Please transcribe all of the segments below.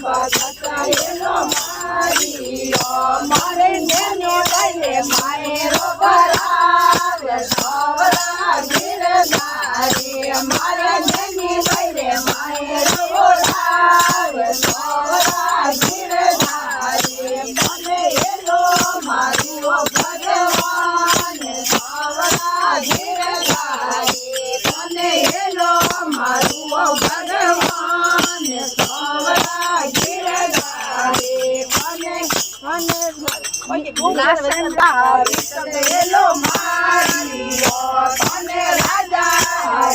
ભગત એલો મારીઓ મારે નેને ભાઈને માયરો કરાવે સવરા ગિરધારી મારે નેની ભાઈને માયરો બોલાવે સવરા ગિરધારી મને એલો મારીઓ ભગવાન સવરા ગિરધારી મને એલો મારીઓ ભગવાન સવરા ગિરધારી મને એલો મારીઓ તને રાજા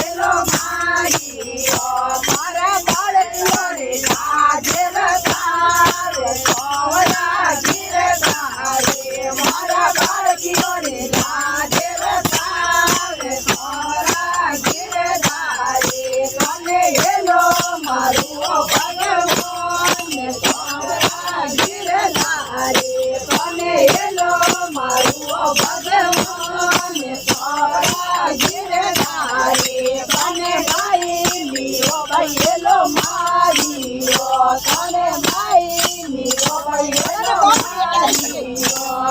એલો મારીઓ મારા બાળકોને લાજે બતાવે સવરા ગિરધારી મારા બાળકીઓને લાજે બતાવે સવરા ગિરધારી તને એલો મારું ભગવાન સવરા ગિરધારી તને એલો મારું ભગવાન સવરા ગિરધારી તને ભાઈ લીઓ ભાઈ એલો મારીઓ તને ભાઈ લીઓ ભાઈ એલો મારીઓ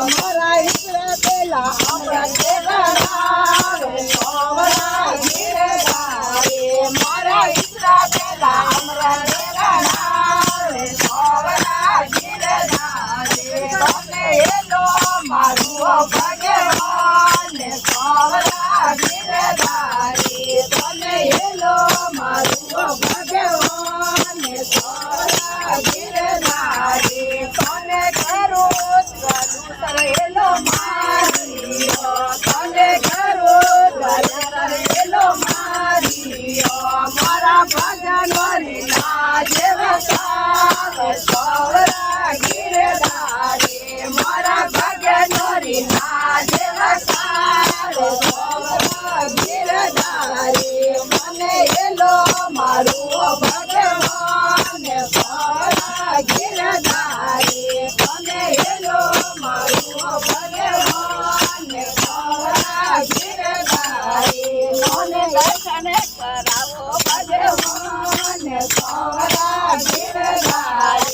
મારા ઈશ્વર પેલા હમણાં કરાવે સવરા ગિરધારી મારા ઈશ્વર પેલા હમણાં કરાવે સવરા ગિરધારી તને એલો મારું ભગવાન સવરા ગિરધારી તને એલો મારું ભગવાન સવરા ગિરધારી તને કરું એલો મારીઓ તને કરું એલો મારીઓ મારા ભજનોની લાજે બતાવે સવરા ગિરધારી મારા ભજનોની લાજે બતાવે સવરા ગિરધારી મને એલો મારું ભગવાન સવરા ગિરધારી મને એલો મારું ભગવાન સવરા ગિરધારી મને દર્શન કરાવો ભગવાન સવરા ગિરધારી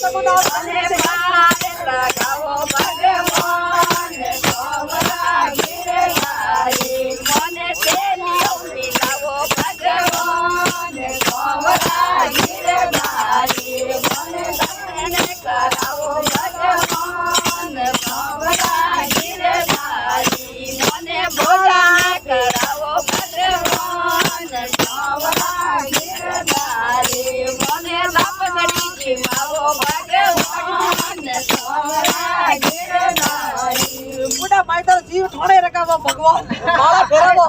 મને પાર લગાવો ભગવાન સવરા ગિરધારી મને પેલીઓ મિલાવો ભગવાન સવરા ગિરધારી મને દર્શન કરાવો ભગવાન સવરા ગિરધારી મને ભોળા કરાવો ભગવાન સવરા ગિરધારી મને લાપસડી જીવાવો ભગવાન સવરા ગિરધારી બુડા પાય તો જીવ થોડે રકાવો ભગવાન માળા ફેરવો